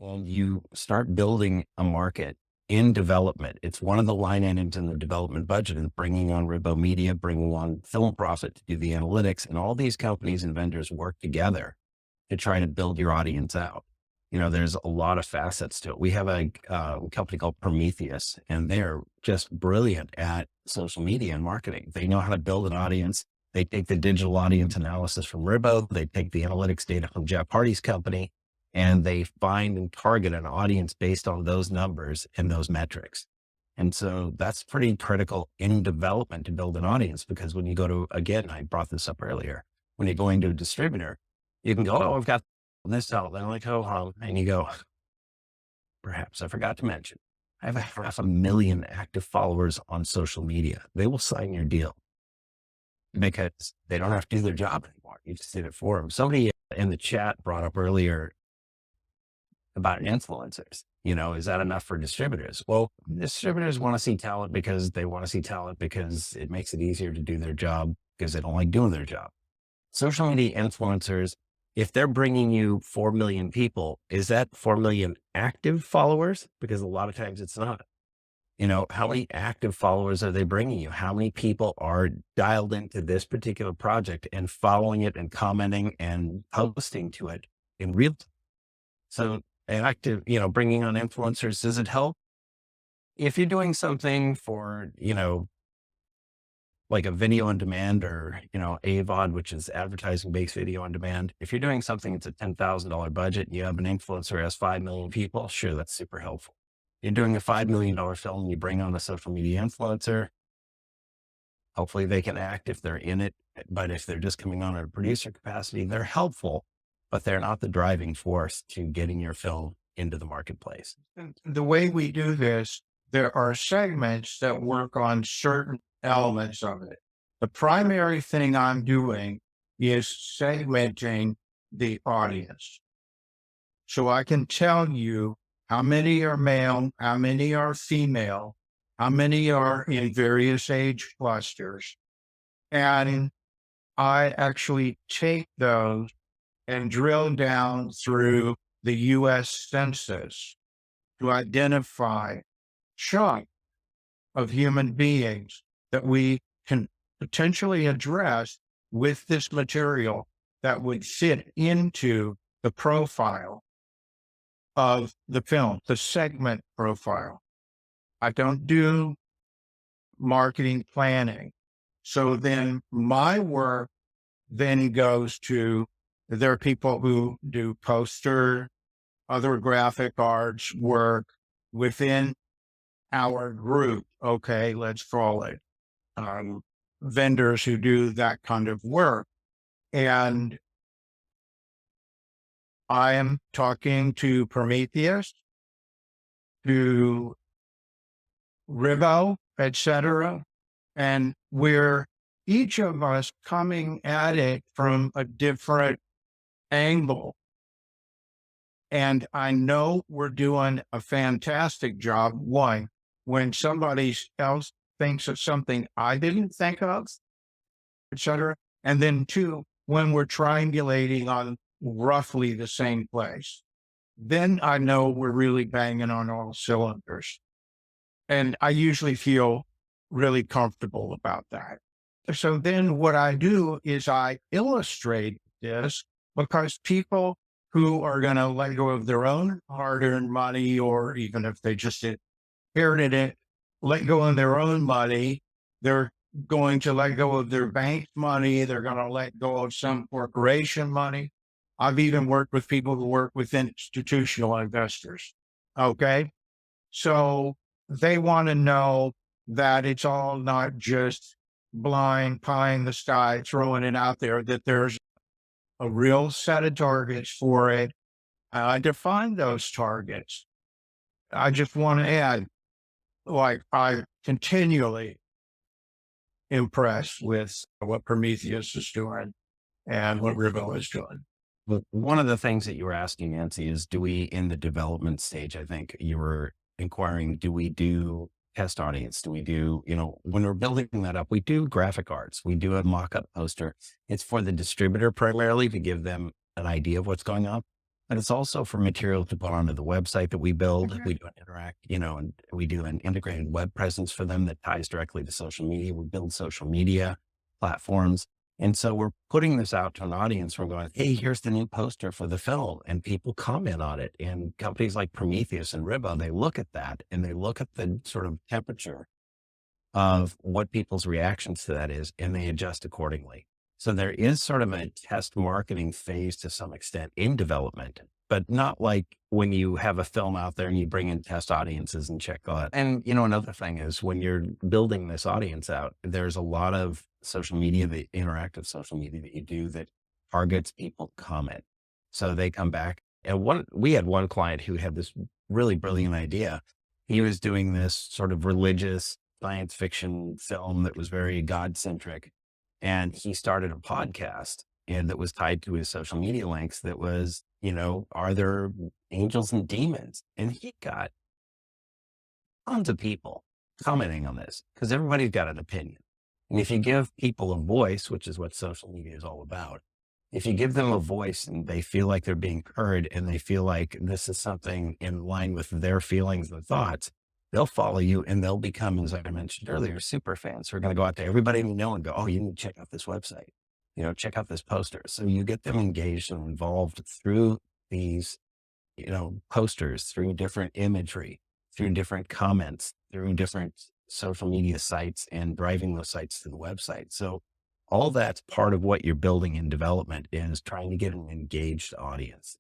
and you start building a market in development. It's one of the line items in the development budget is bringing on Ribbo Media, bringing on Film Profit to do the analytics, and all these companies and vendors work together to try to build your audience out. There's a lot of facets to it. We have a company called Prometheus, and they're just brilliant at social media and marketing. They know how to build an audience. They take the digital audience analysis from Ribbo. They take the analytics data from Jeff Hardy's company, and they find and target an audience based on those numbers and those metrics. And so that's pretty critical in development to build an audience, because when you go to, again, I brought this up earlier, when you're going to a distributor, you can go, oh, I've got this out. They're like, oh, and you go, perhaps I forgot to mention, I have 500,000 active followers on social media. They will sign your deal because they don't have to do their job anymore. You just did it for them. Somebody in the chat brought up earlier about influencers. Is that enough for distributors? Well, distributors want to see talent because they want to see talent because it makes it easier to do their job because they don't like doing their job. Social media influencers, if they're bringing you 4 million people, is that 4 million active followers? Because a lot of times it's not. How many active followers are they bringing you? How many people are dialed into this particular project and following it and commenting and posting to it in real time? So an active, bringing on influencers, does it help? If you're doing something for, like a video on demand or, AVOD, which is advertising based video on demand. If you're doing something, it's a $10,000 budget, you have an influencer who has 5 million people. Sure. That's super helpful. You're doing a $5 million film, you bring on a social media influencer. Hopefully they can act if they're in it, but if they're just coming on at a producer capacity, they're helpful, but they're not the driving force to getting your film into the marketplace. And the way we do this, there are segments that work on certain elements of it. The primary thing I'm doing is segmenting the audience. So I can tell you how many are male, how many are female, how many are in various age clusters. And I actually take those and drill down through the US Census to identify chunk of human beings that we can potentially address with this material that would fit into the profile of the film, the segment profile. I don't do marketing planning. So then my work then goes to, there are people who do poster, other graphic arts work within our group. Okay, let's call it vendors who do that kind of work. And I am talking to Prometheus, to Ribbo, etc. And we're each of us coming at it from a different angle. And I know we're doing a fantastic job. One, when somebody else thinks of something I didn't think of, etc. And then two, when we're triangulating on roughly the same place, then I know we're really banging on all cylinders. And I usually feel really comfortable about that. So then what I do is I illustrate this, because people who are going to let go of their own hard-earned money, or even if they just inherited it, let go of their own money, they're going to let go of their bank money, they're going to let go of some corporation money. I've even worked with people who work with institutional investors. Okay. So they want to know that it's all not just blind pie in the sky, throwing it out there, that there's a real set of targets for it. I define those targets. I just want to add, like, I continually impressed with what Prometheus is doing and what Ribbo is doing. But one of the things that you were asking, Nancy, is do we, in the development stage, I think you were inquiring, do we do test audience? Do we do, when we're building that up, we do graphic arts, we do a mock-up poster. It's for the distributor primarily to give them an idea of what's going on. but it's also for material to put onto the website that we build. Mhm. We do an interact, and we do an integrated web presence for them that ties directly to social media. We build social media platforms. And so we're putting this out to an audience. We're going, hey, here's the new poster for the film. And people comment on it. And companies like Prometheus and Ribbo, they look at that and they look at the sort of temperature of what people's reactions to that is, and they adjust accordingly. So there is sort of a test marketing phase to some extent in development, but not like when you have a film out there and you bring in test audiences and check out. And, another thing is when you're building this audience out, there's a lot of social media, the interactive social media that you do that targets people comment. So they come back. And we had one client who had this really brilliant idea. He was doing this sort of religious science fiction film that was very God centric. And he started a podcast and that was tied to his social media links that was, are there angels and demons? And he got tons of people commenting on this because everybody's got an opinion. And if you give people a voice, which is what social media is all about, if you give them a voice and they feel like they're being heard and they feel like this is something in line with their feelings and thoughts, they'll follow you and they'll become, as I mentioned earlier, super fans who are going to go out to everybody we know and go, oh, you need to check out this website, check out this poster. So you get them engaged and involved through these posters, through different imagery, through different comments, through different social media sites and driving those sites to the website. So all that's part of what you're building in development is trying to get an engaged audience.